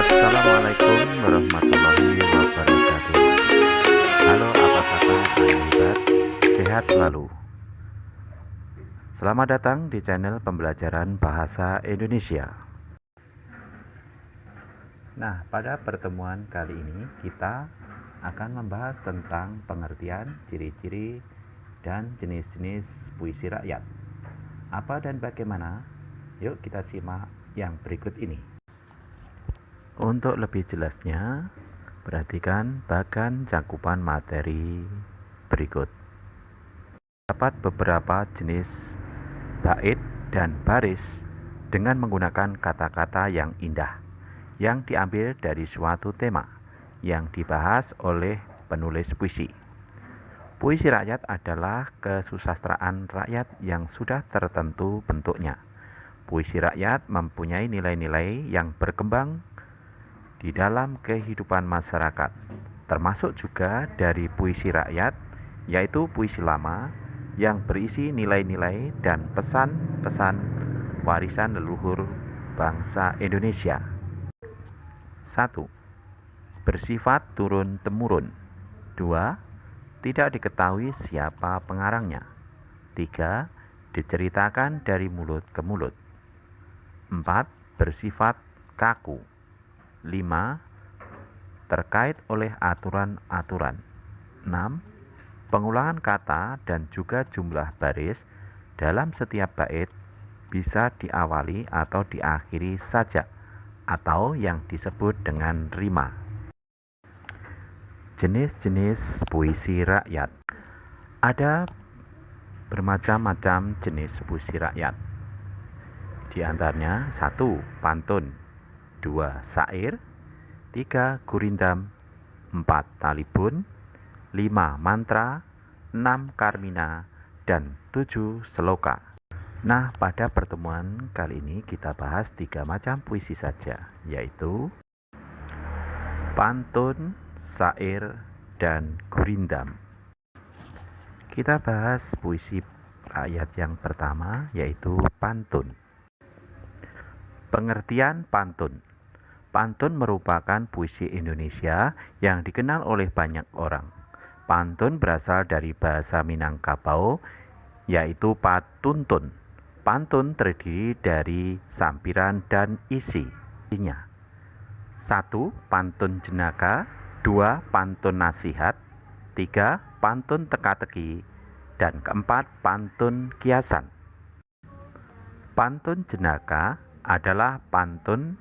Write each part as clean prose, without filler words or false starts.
Assalamualaikum warahmatullahi wabarakatuh. Halo, apa kabar anak hebat? Sehat selalu. Selamat datang di channel pembelajaran bahasa Indonesia. Nah, pada pertemuan kali ini kita akan membahas tentang pengertian, ciri-ciri, dan jenis-jenis puisi rakyat. Apa dan bagaimana? Yuk kita simak yang berikut ini. Untuk lebih jelasnya, perhatikan bagan cakupan materi berikut. Dapat beberapa jenis bait dan baris dengan menggunakan kata-kata yang indah, yang diambil dari suatu tema yang dibahas oleh penulis puisi. Puisi rakyat adalah kesusastraan rakyat yang sudah tertentu bentuknya. Puisi rakyat mempunyai nilai-nilai yang berkembang di dalam kehidupan masyarakat, termasuk juga dari puisi rakyat, yaitu puisi lama yang berisi nilai-nilai dan pesan-pesan warisan leluhur bangsa Indonesia. 1. Bersifat turun-temurun. 2. Tidak diketahui siapa pengarangnya. 3. Diceritakan dari mulut ke mulut. 4. Bersifat kaku. 5. Terkait oleh aturan-aturan. 6. Pengulangan kata dan juga jumlah baris dalam setiap bait bisa diawali atau diakhiri sajak atau yang disebut dengan rima. Jenis-jenis puisi rakyat. Ada bermacam-macam jenis puisi rakyat. Di antaranya 1. Pantun, 2. Syair, 3. Gurindam, 4. Talibun, 5. Mantra, 6. Karmina, dan 7. Seloka. Nah, pada pertemuan kali ini kita bahas 3 macam puisi saja, yaitu pantun, syair, dan gurindam. Kita bahas puisi rakyat yang pertama, yaitu pantun. Pengertian pantun. Pantun merupakan puisi Indonesia yang dikenal oleh banyak orang. Pantun berasal dari bahasa Minangkabau, yaitu patuntun. Pantun terdiri dari sampiran dan isinya. 1. Pantun jenaka, 2. Pantun nasihat, 3. Pantun teka-teki, dan keempat, pantun kiasan. Pantun jenaka adalah pantun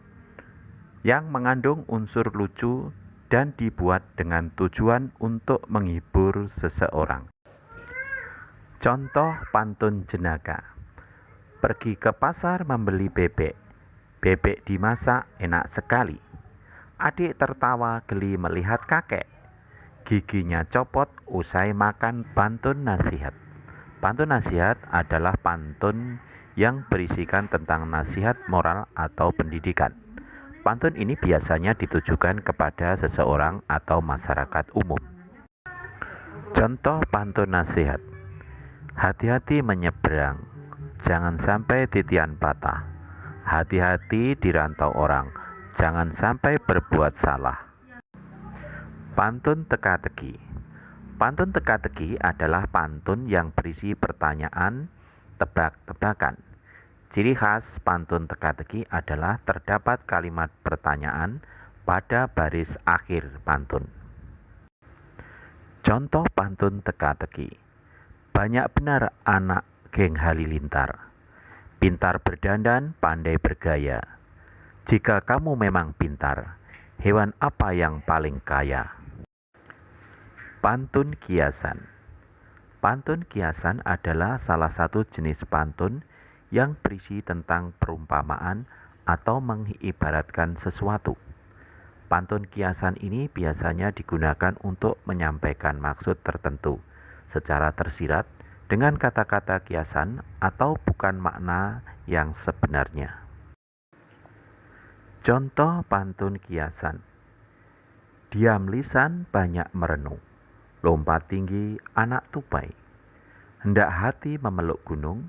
yang mengandung unsur lucu dan dibuat dengan tujuan untuk menghibur seseorang. Contoh pantun jenaka. Pergi ke pasar membeli bebek. Bebek dimasak enak sekali. Adik tertawa geli melihat kakek. Giginya copot usai makan. Pantun nasihat. Pantun nasihat adalah pantun yang berisikan tentang nasihat moral atau pendidikan. Pantun ini biasanya ditujukan kepada seseorang atau masyarakat umum. Contoh pantun nasihat. Hati-hati menyeberang, jangan sampai titian patah. Hati-hati di rantau orang, jangan sampai berbuat salah. Pantun teka-teki. Pantun teka-teki adalah pantun yang berisi pertanyaan, tebak-tebakan. Ciri khas pantun teka-teki adalah terdapat kalimat pertanyaan pada baris akhir pantun. Contoh pantun teka-teki. Banyak benar anak geng halilintar. Pintar berdandan, pandai bergaya. Jika kamu memang pintar, hewan apa yang paling kaya? Pantun kiasan. Pantun kiasan adalah salah satu jenis pantun yang berisi tentang perumpamaan atau mengibaratkan sesuatu. Pantun kiasan ini biasanya digunakan untuk menyampaikan maksud tertentu secara tersirat dengan kata-kata kiasan atau bukan makna yang sebenarnya. Contoh pantun kiasan. Diam lisan banyak merenung, lompat tinggi anak tupai. Hendak hati memeluk gunung,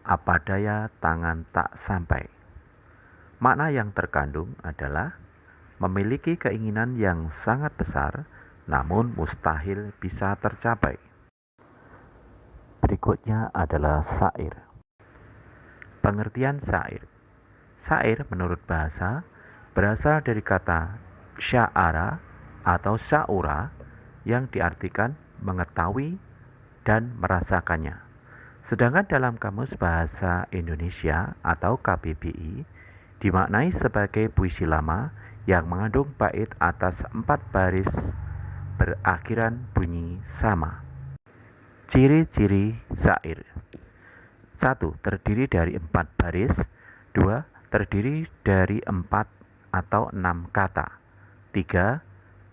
apa daya tangan tak sampai. Makna yang terkandung adalah memiliki keinginan yang sangat besar, namun mustahil bisa tercapai. Berikutnya adalah syair. Pengertian syair. Syair menurut bahasa berasal dari kata sya'ara atau sya'ura yang diartikan mengetahui dan merasakannya. Sedangkan dalam Kamus Bahasa Indonesia atau KBBI dimaknai sebagai puisi lama yang mengandung bait atas 4 baris berakhiran bunyi sama. Ciri-ciri syair. 1. Terdiri dari 4 baris. 2. Terdiri dari 4 atau 6 kata. 3.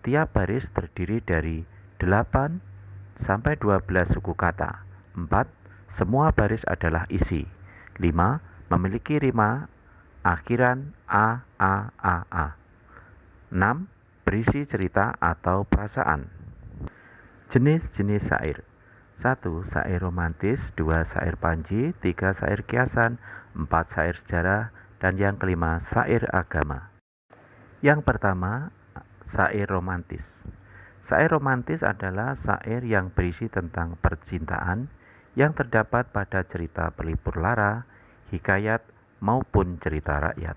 Tiap baris terdiri dari 8 sampai 12 suku kata. 4. Semua baris adalah isi. 5. Memiliki rima akhiran a, a, a, a. 6. Berisi cerita atau perasaan. Jenis-jenis syair. 1. Syair romantis. 2. Syair panji. 3. Syair kiasan. 4. Syair sejarah. Dan yang kelima, syair agama. Yang pertama, syair romantis. Syair romantis adalah syair yang berisi tentang percintaan yang terdapat pada cerita pelipur lara, hikayat, maupun cerita rakyat.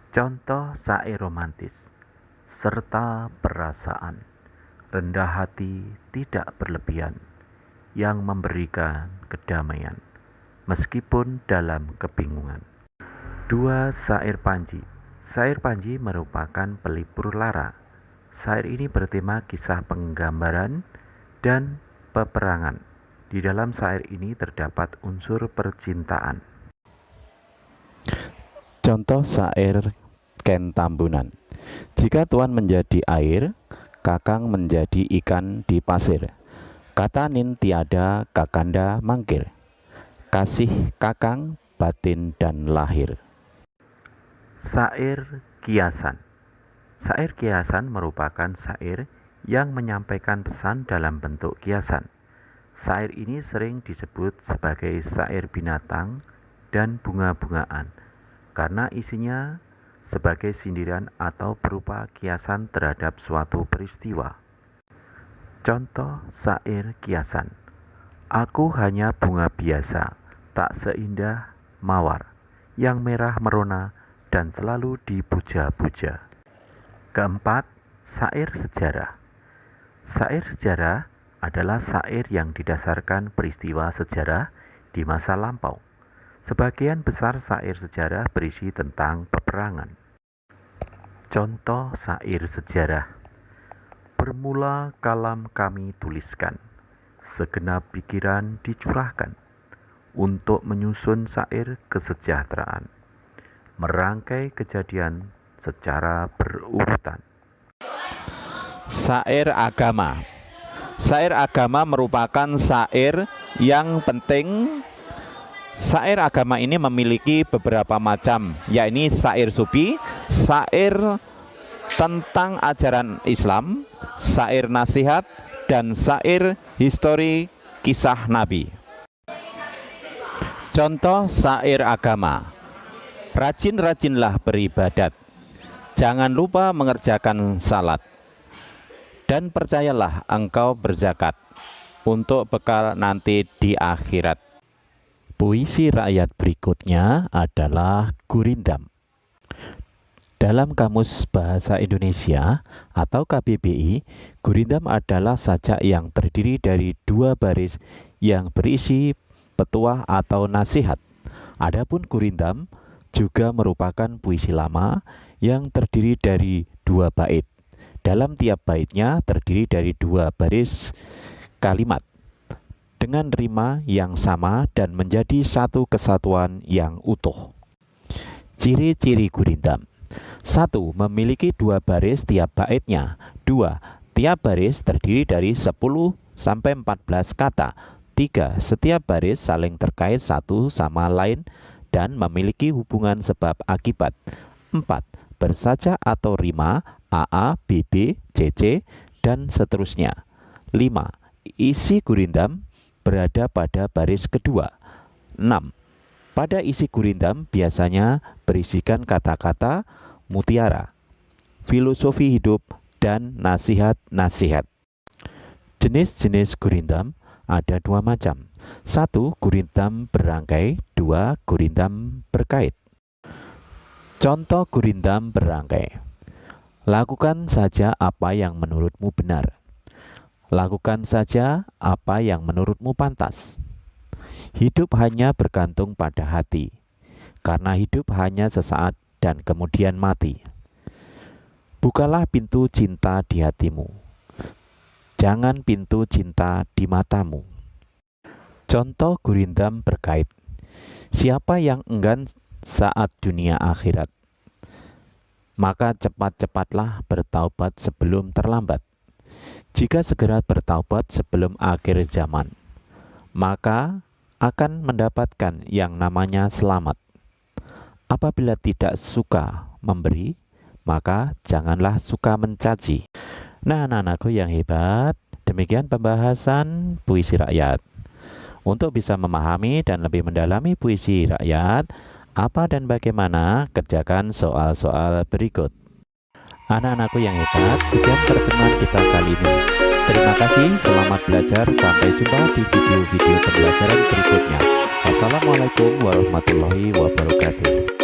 Contoh syair romantis: serta perasaan, rendah hati tidak berlebihan, yang memberikan kedamaian, meskipun dalam kebingungan. 2. Syair panji. Syair panji merupakan pelipur lara. Syair ini bertema kisah penggambaran dan peperangan. Di dalam syair ini terdapat unsur percintaan. Contoh syair Ken Tambunan. Jika Tuhan menjadi air, kakang menjadi ikan di pasir. Kata nin tiada kakanda mangkir. Kasih kakang batin dan lahir. Syair kiasan. Syair kiasan merupakan syair yang menyampaikan pesan dalam bentuk kiasan. Syair ini sering disebut sebagai syair binatang dan bunga-bungaan karena isinya sebagai sindiran atau berupa kiasan terhadap suatu peristiwa. Contoh syair kiasan: aku hanya bunga biasa, tak seindah mawar, yang merah merona dan selalu dipuja-puja. Keempat, syair sejarah. Syair sejarah adalah syair yang didasarkan peristiwa sejarah di masa lampau. Sebagian besar syair sejarah berisi tentang peperangan. Contoh syair sejarah: bermula kalam kami tuliskan, segenap pikiran dicurahkan, untuk menyusun syair kesejahteraan, merangkai kejadian secara berurutan. Syair agama. Syair agama merupakan syair yang penting. Syair agama ini memiliki beberapa macam, yakni syair sufi, syair tentang ajaran Islam, syair nasihat, dan syair histori kisah Nabi. Contoh syair agama: rajin-rajinlah beribadat, jangan lupa mengerjakan salat, dan percayalah engkau berzakat untuk bekal nanti di akhirat. Puisi rakyat berikutnya adalah gurindam. Dalam Kamus Bahasa Indonesia atau KBBI, gurindam adalah sajak yang terdiri dari 2 baris yang berisi petuah atau nasihat. Adapun gurindam juga merupakan puisi lama yang terdiri dari 2 bait. Dalam tiap baitnya terdiri dari 2 baris kalimat dengan rima yang sama dan menjadi satu kesatuan yang utuh. Ciri-ciri gurindam: 1. Memiliki 2 baris tiap baitnya. 2. Tiap baris terdiri dari 10 sampai 14 kata. 3. Setiap baris saling terkait satu sama lain dan memiliki hubungan sebab akibat. 4. Bersajak atau rima AA, BB, CC, dan seterusnya. 5. Isi gurindam berada pada baris kedua. 6. Pada isi gurindam biasanya berisikan kata-kata mutiara. filosofi hidup, dan nasihat-nasihat. Jenis-jenis gurindam ada dua macam. 1. Gurindam berangkai, 2. Gurindam berkait. Contoh gurindam berangkai. Lakukan saja apa yang menurutmu benar. Lakukan saja apa yang menurutmu pantas. Hidup hanya bergantung pada hati, karena hidup hanya sesaat dan kemudian mati. Bukalah pintu cinta di hatimu. Jangan pintu cinta di matamu. Contoh gurindam berkait. Siapa yang enggan saat dunia akhirat, maka cepat-cepatlah bertaubat sebelum terlambat. Jika segera bertaubat sebelum akhir zaman, maka akan mendapatkan yang namanya selamat. Apabila tidak suka memberi, maka janganlah suka mencaci. Nah, anak-anakku yang hebat, demikian pembahasan puisi rakyat. Untuk bisa memahami dan lebih mendalami puisi rakyat, apa dan bagaimana, kerjakan soal-soal berikut. Anak-anakku yang hebat, sekian pertemuan kita kali ini. Terima kasih, selamat belajar, sampai jumpa di video-video pembelajaran berikutnya. Wassalamualaikum warahmatullahi wabarakatuh.